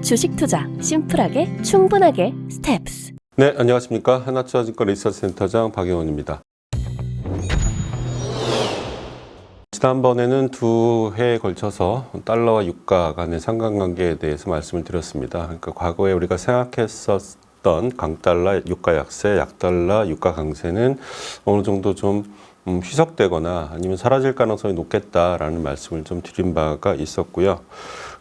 주식 투자 심플하게 충분하게 스텝스. 네, 안녕하십니까. 하나투자증권 리서치센터장 박영원입니다. 지난번에는 두 해에 걸쳐서 달러와 유가 간의 상관관계에 대해서 말씀을 드렸습니다. 그러니까 과거에 우리가 생각했었던 강달러 유가 약세, 약달러 유가 강세는 어느 정도 좀 희석되거나 아니면 사라질 가능성이 높겠다라는 말씀을 좀 드린 바가 있었고요.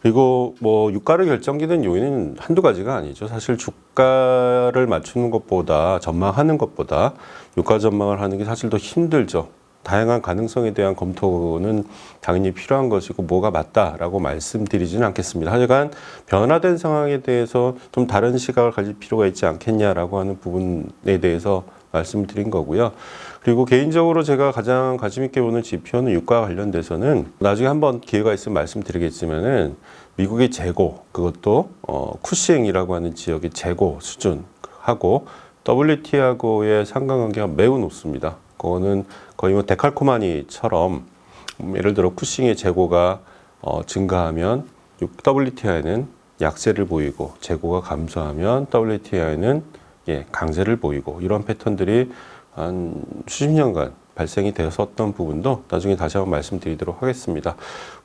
그리고 뭐 유가를 결정짓는 요인은 한두 가지가 아니죠. 사실 주가를 맞추는 것보다 전망하는 것보다 유가 전망을 하는 게 사실 더 힘들죠. 다양한 가능성에 대한 검토는 당연히 필요한 것이고 뭐가 맞다라고 말씀드리지는 않겠습니다. 하여간 변화된 상황에 대해서 좀 다른 시각을 가질 필요가 있지 않겠냐라고 하는 부분에 대해서 말씀을 드린 거고요. 그리고 개인적으로 제가 가장 관심 있게 보는 지표는 유가와 관련돼서는 나중에 한번 기회가 있으면 말씀드리겠지만은 미국의 재고, 그것도 쿠싱이라고 하는 지역의 재고 수준하고 WTI하고의 상관관계가 매우 높습니다. 그거는 거의 뭐 데칼코마니처럼 예를 들어 쿠싱의 재고가 증가하면 WTI는 약세를 보이고 재고가 감소하면 WTI는 강세를 보이고 이런 패턴들이 한 수십 년간 발생이 되었었던 부분도 나중에 다시 한번 말씀드리도록 하겠습니다.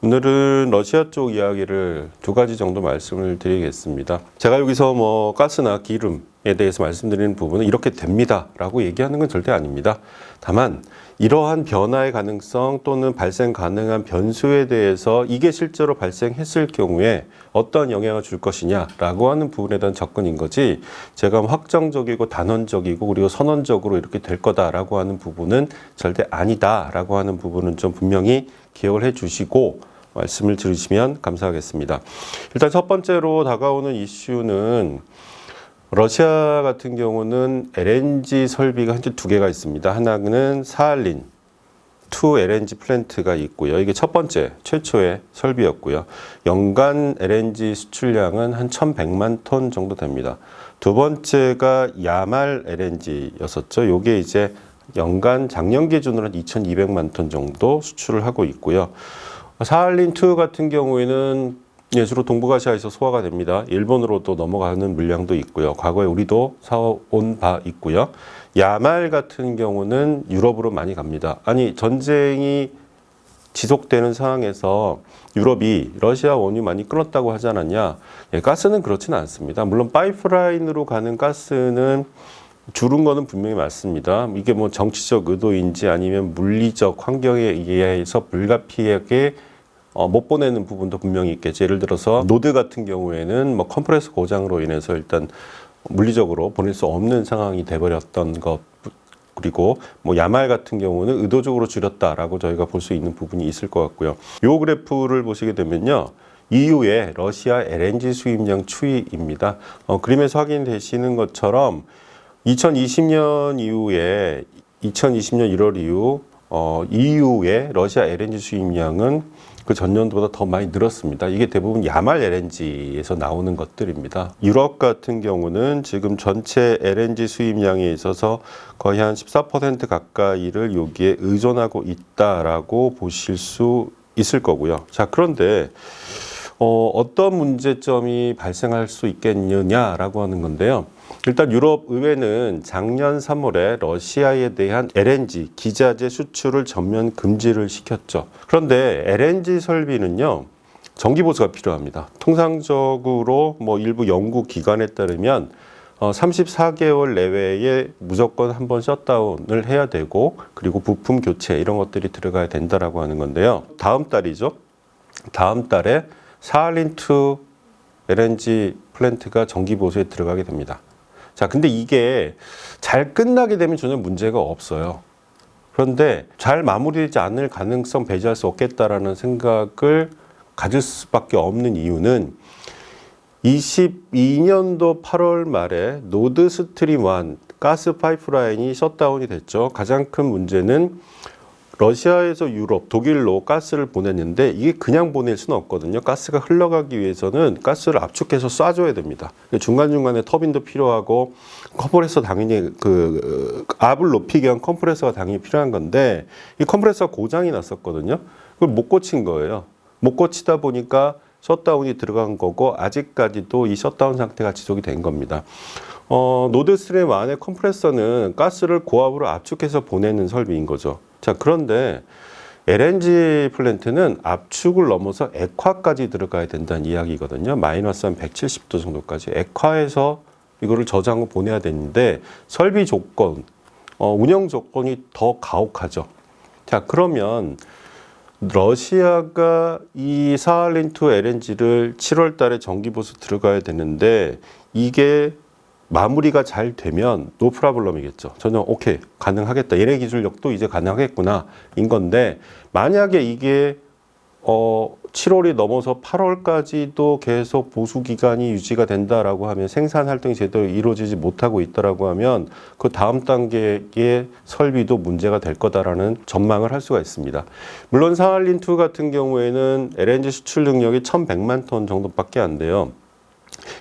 오늘은 러시아 쪽 이야기를 두 가지 정도 말씀을 드리겠습니다. 제가 여기서 뭐 가스나 기름에 대해서 말씀드리는 부분은 이렇게 됩니다 라고 얘기하는 건 절대 아닙니다. 다만 이러한 변화의 가능성 또는 발생 가능한 변수에 대해서 이게 실제로 발생했을 경우에 어떤 영향을 줄 것이냐라고 하는 부분에 대한 접근인 거지, 제가 확정적이고 단언적이고 그리고 선언적으로 이렇게 될 거다라고 하는 부분은 절대 아니다라고 하는 부분은 좀 분명히 기억을 해 주시고 말씀을 들으시면 감사하겠습니다. 일단 첫 번째로 다가오는 이슈는 러시아 같은 경우는 LNG 설비가 현재 두 개가 있습니다. 하나는 사할린 2 LNG 플랜트가 있고요. 이게 첫 번째 최초의 설비였고요. 연간 LNG 수출량은 한 1,100만 톤 정도 됩니다. 두 번째가 야말 LNG였었죠. 이게 이제 연간 작년 기준으로 한 2,200만 톤 정도 수출을 하고 있고요. 사할린 2 같은 경우에는 주로 동북아시아에서 소화가 됩니다. 일본으로 또 넘어가는 물량도 있고요. 과거에 우리도 사온 바 있고요. 야말 같은 경우는 유럽으로 많이 갑니다. 아니, 전쟁이 지속되는 상황에서 유럽이 러시아 원유 많이 끊었다고 하지 않았냐? 가스는 그렇지는 않습니다. 물론 파이프라인으로 가는 가스는 줄은 거는 분명히 맞습니다. 이게 뭐 정치적 의도인지 아니면 물리적 환경에 의해서 불가피하게 못 보내는 부분도 분명히 있겠죠. 예를 들어서 노드 같은 경우에는 뭐 컴프레서 고장으로 인해서 일단 물리적으로 보낼 수 없는 상황이 돼버렸던 것, 그리고 뭐 야말 같은 경우는 의도적으로 줄였다라고 저희가 볼 수 있는 부분이 있을 것 같고요. 이 그래프를 보시게 되면요, EU의 러시아 LNG 수입량 추이입니다. 그림에서 확인되시는 것처럼 2020년 이후에 2020년 1월 이후 EU의 러시아 LNG 수입량은 그 전년도보다 더 많이 늘었습니다. 이게 대부분 야말 LNG에서 나오는 것들입니다. 유럽 같은 경우는 지금 전체 LNG 수입량에 있어서 거의 한 14% 가까이를 여기에 의존하고 있다라고 보실 수 있을 거고요. 자, 그런데 어떤 문제점이 발생할 수 있겠느냐라고 하는 건데요. 일단 유럽 의회는 작년 3월에 러시아에 대한 LNG 기자재 수출을 전면 금지를 시켰죠. 그런데 LNG 설비는요, 정기 보수가 필요합니다. 통상적으로 뭐 일부 연구 기관에 따르면 34개월 내외에 무조건 한번 셧다운을 해야 되고, 그리고 부품 교체 이런 것들이 들어가야 된다라고 하는 건데요. 다음 달이죠. 다음 달에 사할린2 LNG 플랜트가 정기 보수에 들어가게 됩니다. 자, 근데 이게 잘 끝나게 되면 전혀 문제가 없어요. 그런데 잘 마무리되지 않을 가능성 배제할 수 없겠다라는 생각을 가질 수밖에 없는 이유는 22년도 8월 말에 노드 스트림 1 가스 파이프라인이 셧다운이 됐죠. 가장 큰 문제는 러시아에서 유럽, 독일로 가스를 보냈는데 이게 그냥 보낼 수는 없거든요. 가스가 흘러가기 위해서는 가스를 압축해서 쏴줘야 됩니다. 중간중간에 터빈도 필요하고 컴프레서 당연히 압을 높이기 위한 컴프레서가 당연히 필요한 건데 이 컴프레서가 고장이 났었거든요. 그걸 못 고친 거예요. 못 고치다 보니까 셧다운이 들어간 거고 아직까지도 이 셧다운 상태가 지속이 된 겁니다. 노드스트림 안의 컴프레서는 가스를 고압으로 압축해서 보내는 설비인 거죠. 자, 그런데 LNG 플랜트는 압축을 넘어서 액화까지 들어가야 된다는 이야기거든요. 마이너스 한 170도 정도까지 액화해서 이거를 저장하고 보내야 되는데 설비 조건, 운영 조건이 더 가혹하죠. 자, 그러면 러시아가 이 사할린2 LNG를 7월 달에 정기 보수 들어가야 되는데 이게 마무리가 잘 되면 노 프라블럼이겠죠. 전혀 오케이, 가능하겠다. 얘네 기술력도 이제 가능하겠구나 인 건데 만약에 이게 7월이 넘어서 8월까지도 계속 보수 기간이 유지가 된다라고 하면 생산 활동이 제대로 이루어지지 못하고 있다라고 하면 그 다음 단계의 설비도 문제가 될 거다라는 전망을 할 수가 있습니다. 물론 사할린2 같은 경우에는 LNG 수출 능력이 1,100만 톤 정도밖에 안 돼요.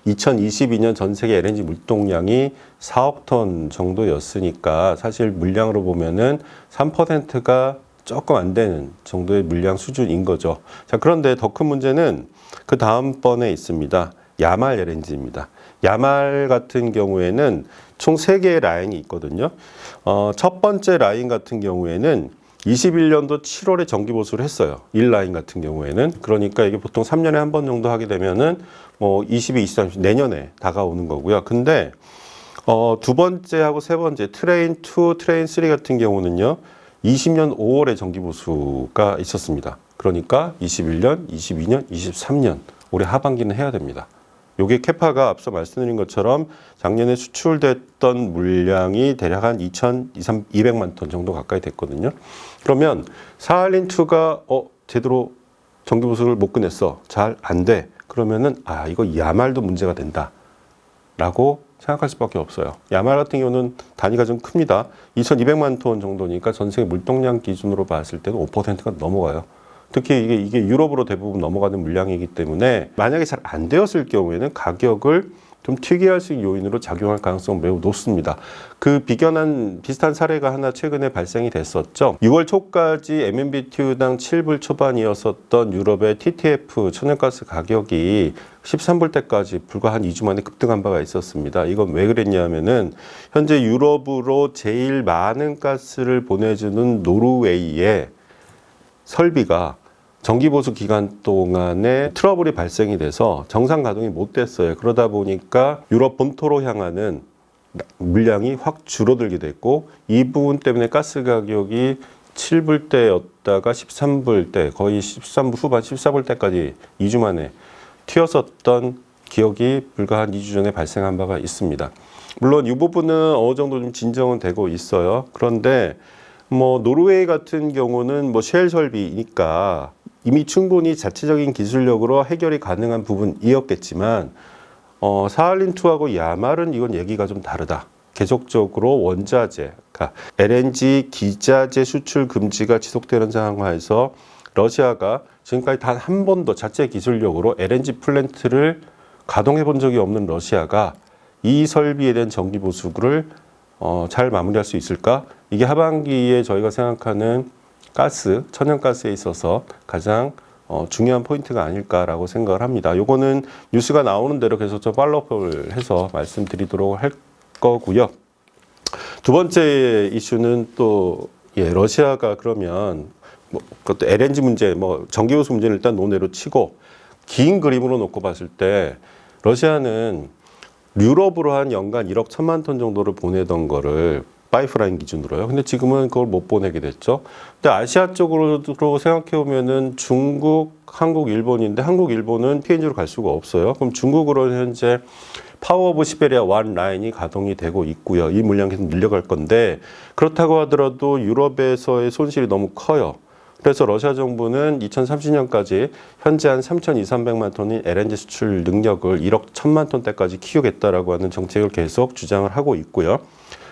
2022년 전 세계 LNG 물동량이 4억 톤 정도였으니까 사실 물량으로 보면은 3%가 조금 안 되는 정도의 물량 수준인 거죠. 자, 그런데 더 큰 문제는 그 다음번에 있습니다. 야말 LNG입니다. 야말 같은 경우에는 총 3개의 라인이 있거든요. 첫 번째 라인 같은 경우에는 21년도 7월에 정기 보수를 했어요. 1라인 같은 경우에는. 그러니까 이게 보통 3년에 한 번 정도 하게 되면은 22, 23, 내년에 다가오는 거고요. 근데 두 번째하고 세 번째 트레인 2, 트레인 3 같은 경우는요. 20년 5월에 정기 보수가 있었습니다. 그러니까 21년, 22년, 23년 올해 하반기는 해야 됩니다. 요게 캐파가 앞서 말씀드린 것처럼 작년에 수출됐던 물량이 대략 한 2,200만 톤 정도 가까이 됐거든요. 그러면 사할린2가 제대로 정기 보수를 못 끝냈어. 잘 안 돼. 그러면은 이거 야말도 문제가 된다. 라고 생각할 수밖에 없어요. 야말 같은 경우는 단위가 좀 큽니다. 2,200만 톤 정도니까 전 세계 물동량 기준으로 봤을 때는 5%가 넘어가요. 특히 이게 유럽으로 대부분 넘어가는 물량이기 때문에 만약에 잘 안 되었을 경우에는 가격을 좀 특이할 수 있는 요인으로 작용할 가능성은 매우 높습니다. 그 비슷한 사례가 하나 최근에 발생이 됐었죠. 6월 초까지 MMBTU당 7불 초반이었었던 유럽의 TTF 천연가스 가격이 13불대까지 불과 한 2주 만에 급등한 바가 있었습니다. 이건 왜 그랬냐면은 현재 유럽으로 제일 많은 가스를 보내주는 노르웨이의 설비가 정기보수 기간 동안에 트러블이 발생이 돼서 정상 가동이 못 됐어요. 그러다 보니까 유럽 본토로 향하는 물량이 확 줄어들게 됐고 이 부분 때문에 가스 가격이 7불대였다가 13불대, 거의 13불 후반 14불대까지 2주 만에 튀었었던 기억이 불과 한 2주 전에 발생한 바가 있습니다. 물론 이 부분은 어느 정도 좀 진정은 되고 있어요. 그런데 노르웨이 같은 경우는 쉘 설비니까 이미 충분히 자체적인 기술력으로 해결이 가능한 부분이었겠지만 사할린2하고 야말은 이건 얘기가 좀 다르다. 계속적으로 원자재, 그러니까 LNG 기자재 수출 금지가 지속되는 상황에서 러시아가 지금까지 단 한 번도 자체 기술력으로 LNG 플랜트를 가동해 본 적이 없는 러시아가 이 설비에 대한 정기 보수를 잘 마무리할 수 있을까? 이게 하반기에 저희가 생각하는 가스, 천연가스에 있어서 가장 중요한 포인트가 아닐까라고 생각을 합니다. 요거는 뉴스가 나오는 대로 계속 좀 팔로우업을 해서 말씀드리도록 할 거고요. 두 번째 이슈는 또 러시아가 그러면 그것도 LNG 문제, 전기요소 문제는 일단 논외로 치고 긴 그림으로 놓고 봤을 때 러시아는 유럽으로 한 연간 1억 1천만 톤 정도를 보내던 거를 파이프라인 기준으로요. 근데 지금은 그걸 못 보내게 됐죠. 근데 아시아 쪽으로 생각해 보면은 중국, 한국, 일본인데 한국, 일본은 PNG로 갈 수가 없어요. 그럼 중국으로는 현재 파워 오브 시베리아 1 라인이 가동이 되고 있고요. 이 물량 계속 늘려갈 건데 그렇다고 하더라도 유럽에서의 손실이 너무 커요. 그래서 러시아 정부는 2030년까지 현재 한 3,200~300만 톤의 LNG 수출 능력을 1억 1천만 톤대까지 키우겠다라고 하는 정책을 계속 주장을 하고 있고요.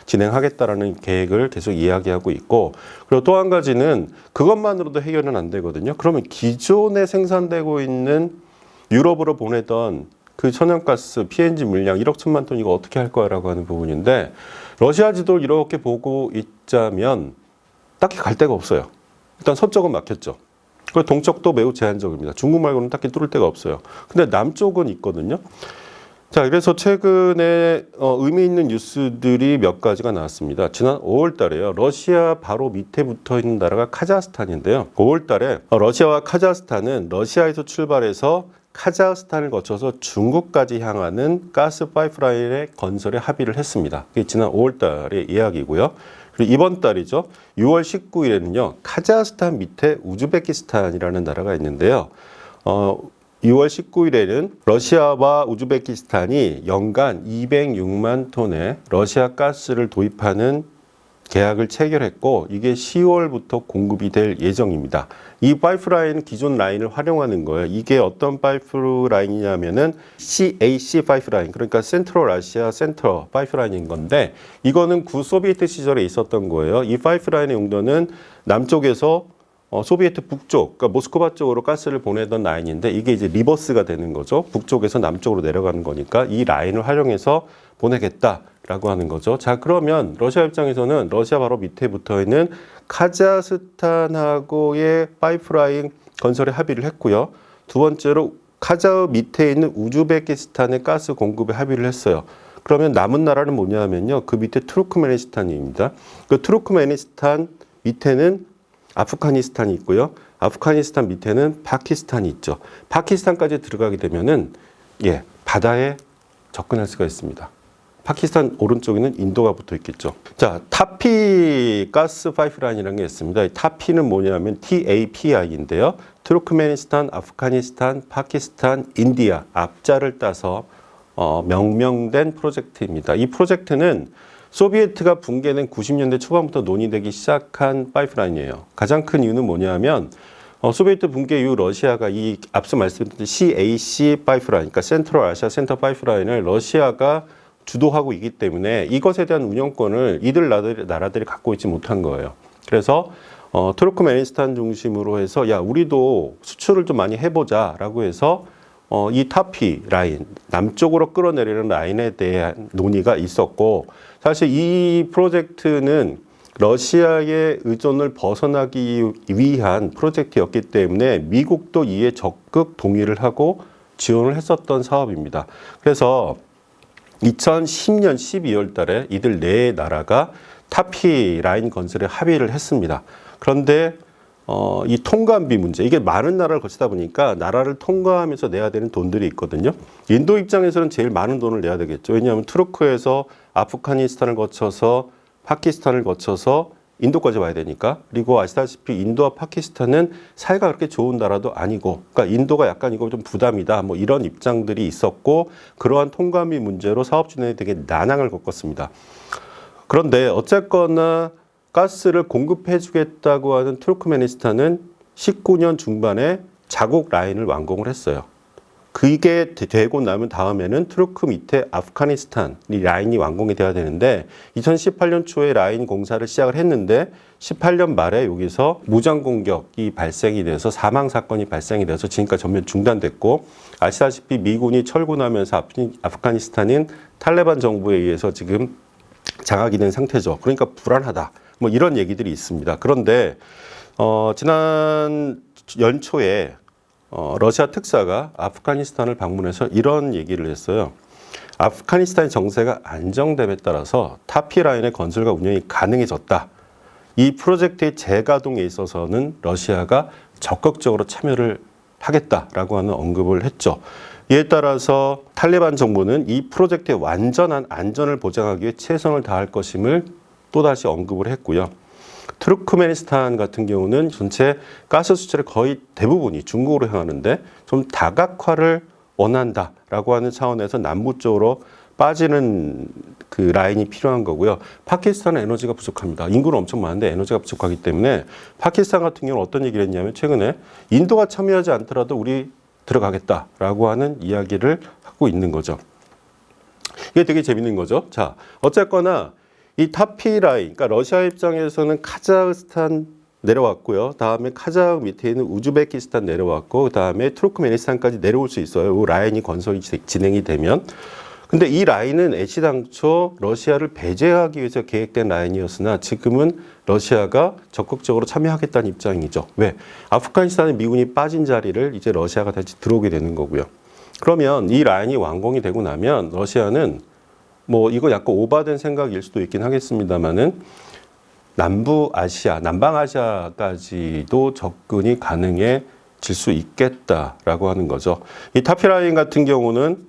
진행하겠다라는 계획을 계속 이야기하고 있고, 그리고 또 한 가지는 그것만으로도 해결은 안 되거든요. 그러면 기존에 생산되고 있는 유럽으로 보내던 그 천연가스 PNG 물량 1억 1천만 톤 이거 어떻게 할 거야라고 하는 부분인데 러시아 지도를 이렇게 보고 있자면 딱히 갈 데가 없어요. 일단 서쪽은 막혔죠. 그 동쪽도 매우 제한적입니다. 중국 말고는 딱히 뚫을 데가 없어요. 근데 남쪽은 있거든요. 자, 그래서 최근에 의미 있는 뉴스들이 몇 가지가 나왔습니다. 지난 5월 달에요. 러시아 바로 밑에 붙어 있는 나라가 카자흐스탄인데요. 5월 달에 러시아와 카자흐스탄은 러시아에서 출발해서 카자흐스탄을 거쳐서 중국까지 향하는 가스 파이프라인의 건설에 합의를 했습니다. 그게 지난 5월 달의 이야기고요. 그리고 이번 달이죠. 6월 19일에는요. 카자흐스탄 밑에 우즈베키스탄이라는 나라가 있는데요. 6월 19일에는 러시아와 우즈베키스탄이 연간 206만 톤의 러시아 가스를 도입하는 계약을 체결했고 이게 10월부터 공급이 될 예정입니다. 이 파이프라인 기존 라인을 활용하는 거예요. 이게 어떤 파이프라인이냐면은 CAC 파이프라인, 그러니까 센트럴 아시아 센터 파이프라인인 건데 이거는 구 소비에트 시절에 있었던 거예요. 이 파이프라인의 용도는 남쪽에서 소비에트 북쪽, 그러니까 모스크바 쪽으로 가스를 보내던 라인인데 이게 이제 리버스가 되는 거죠. 북쪽에서 남쪽으로 내려가는 거니까 이 라인을 활용해서 보내겠다라고 하는 거죠. 자, 그러면 러시아 입장에서는 러시아 바로 밑에 붙어 있는 카자흐스탄하고의 파이프라인 건설에 합의를 했고요. 두 번째로 카자흐 밑에 있는 우즈베키스탄의 가스 공급에 합의를 했어요. 그러면 남은 나라는 뭐냐면요. 그 밑에 투르크메니스탄입니다. 그 투르크메니스탄 밑에는 아프가니스탄이 있고요. 아프가니스탄 밑에는 파키스탄이 있죠. 파키스탄까지 들어가게 되면은 바다에 접근할 수가 있습니다. 파키스탄 오른쪽에는 인도가 붙어 있겠죠. 자, 타피 가스 파이프라인이라는 게 있습니다. 이 타피는 뭐냐면 TAPI인데요. 투르크메니스탄, 아프가니스탄, 파키스탄, 인디아 앞자를 따서 명명된 프로젝트입니다. 이 프로젝트는 소비에트가 붕괴된 90년대 초반부터 논의되기 시작한 파이프라인이에요. 가장 큰 이유는 뭐냐면 소비에트 붕괴 이후 러시아가 이 앞서 말씀드린 CAC 파이프라인, 그러니까 센트럴 아시아 센터 파이프라인을 러시아가 주도하고 있기 때문에 이것에 대한 운영권을 이들 나라들이 갖고 있지 못한 거예요. 그래서 투르크메니스탄 중심으로 해서 야 우리도 수출을 좀 많이 해보자라고 해서 이 타피 라인, 남쪽으로 끌어내리는 라인에 대한 논의가 있었고 사실 이 프로젝트는 러시아의 의존을 벗어나기 위한 프로젝트였기 때문에 미국도 이에 적극 동의를 하고 지원을 했었던 사업입니다. 그래서 2010년 12월 달에 이들 네 나라가 타피 라인 건설에 합의를 했습니다. 그런데 이 통관비 문제, 이게 많은 나라를 거치다 보니까 나라를 통과하면서 내야 되는 돈들이 있거든요. 인도 입장에서는 제일 많은 돈을 내야 되겠죠. 왜냐하면 투르크에서 아프가니스탄을 거쳐서 파키스탄을 거쳐서 인도까지 와야 되니까. 그리고 아시다시피 인도와 파키스탄은 사이가 그렇게 좋은 나라도 아니고, 그러니까 인도가 약간 이거 좀 부담이다, 뭐 이런 입장들이 있었고, 그러한 통관비 문제로 사업 진행에 되게 난항을 겪었습니다. 그런데 어쨌거나 가스를 공급해주겠다고 하는 투르크메니스탄은 19년 중반에 자국 라인을 완공을 했어요. 그게 되고 나면 다음에는 투르크 밑에 아프가니스탄 이 라인이 완공이 돼야 되는데 2018년 초에 라인 공사를 시작을 했는데 18년 말에 여기서 무장 공격이 발생이 돼서 사망 사건이 발생이 돼서 지금까지 전면 중단됐고 아시다시피 미군이 철군하면서 아프가니스탄인 탈레반 정부에 의해서 지금 장악이 된 상태죠. 그러니까 불안하다. 뭐 이런 얘기들이 있습니다. 그런데 지난 연초에 러시아 특사가 아프가니스탄을 방문해서 이런 얘기를 했어요. 아프가니스탄의 정세가 안정됨에 따라서 타피 라인의 건설과 운영이 가능해졌다. 이 프로젝트의 재가동에 있어서는 러시아가 적극적으로 참여를 하겠다라고 하는 언급을 했죠. 이에 따라서 탈레반 정부는 이 프로젝트의 완전한 안전을 보장하기 위해 최선을 다할 것임을 또다시 언급을 했고요. 투르크메니스탄 같은 경우는 전체 가스 수출의 거의 대부분이 중국으로 향하는데 좀 다각화를 원한다라고 하는 차원에서 남부 쪽으로 빠지는 그 라인이 필요한 거고요. 파키스탄은 에너지가 부족합니다. 인구는 엄청 많은데 에너지가 부족하기 때문에 파키스탄 같은 경우는 어떤 얘기를 했냐면 최근에 인도가 참여하지 않더라도 우리 들어가겠다라고 하는 이야기를 하고 있는 거죠. 이게 되게 재밌는 거죠. 자, 어쨌거나 이 타피 라인, 그러니까 러시아 입장에서는 카자흐스탄 내려왔고요. 다음에 카자흐 밑에 있는 우즈베키스탄 내려왔고, 그 다음에 투르크메니스탄까지 내려올 수 있어요. 이 라인이 건설이 진행이 되면. 근데 이 라인은 애시당초 러시아를 배제하기 위해서 계획된 라인이었으나 지금은 러시아가 적극적으로 참여하겠다는 입장이죠. 왜? 아프가니스탄에 미군이 빠진 자리를 이제 러시아가 다시 들어오게 되는 거고요. 그러면 이 라인이 완공이 되고 나면 러시아는 뭐 이거 약간 오바된 생각일 수도 있긴 하겠습니다만은 남부아시아, 남방아시아까지도 접근이 가능해질 수 있겠다라고 하는 거죠. 이 타피라인 같은 경우는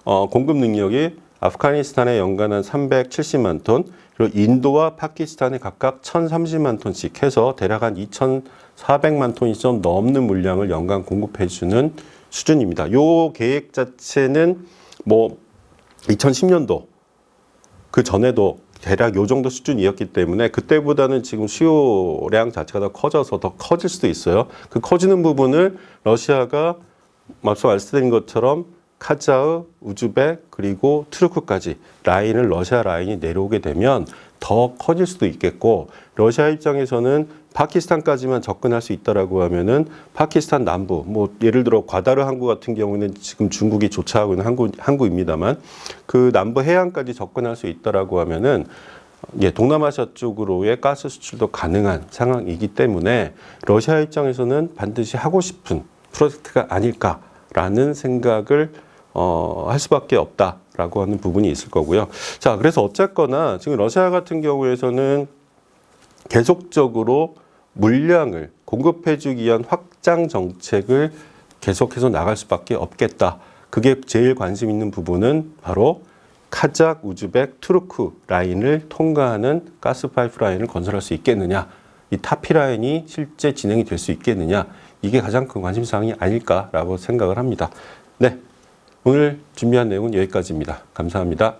공급 능력이 아프가니스탄에 연간 한 370만 톤, 그리고 인도와 파키스탄에 각각 1,030만 톤씩 해서 대략 한 2,400만 톤이 좀 넘는 물량을 연간 공급해주는 수준입니다. 요 계획 자체는 뭐 2010년도 그 전에도 대략 요 정도 수준이었기 때문에 그때보다는 지금 수요량 자체가 더 커져서 더 커질 수도 있어요. 그 커지는 부분을 러시아가 앞서 말씀드린 것처럼 카자흐, 우즈벡 그리고 투르크까지 라인을 러시아 라인이 내려오게 되면 더 커질 수도 있겠고 러시아 입장에서는 파키스탄까지만 접근할 수 있다라고 하면은 파키스탄 남부 뭐 예를 들어 과다르 항구 같은 경우는 지금 중국이 조차하고 있는 항구입니다만 그 남부 해안까지 접근할 수 있다라고 하면은 동남아시아 쪽으로의 가스 수출도 가능한 상황이기 때문에 러시아 입장에서는 반드시 하고 싶은 프로젝트가 아닐까라는 생각을 할 수밖에 없다라고 하는 부분이 있을 거고요. 자, 그래서 어쨌거나 지금 러시아 같은 경우에서는 계속적으로 물량을 공급해주기 위한 확장 정책을 계속해서 나갈 수밖에 없겠다. 그게 제일 관심 있는 부분은 바로 카자흐, 우즈벡, 투르크 라인을 통과하는 가스 파이프라인을 건설할 수 있겠느냐. 이 타피라인이 실제 진행이 될 수 있겠느냐. 이게 가장 큰 관심사항이 아닐까라고 생각을 합니다. 네, 오늘 준비한 내용은 여기까지입니다. 감사합니다.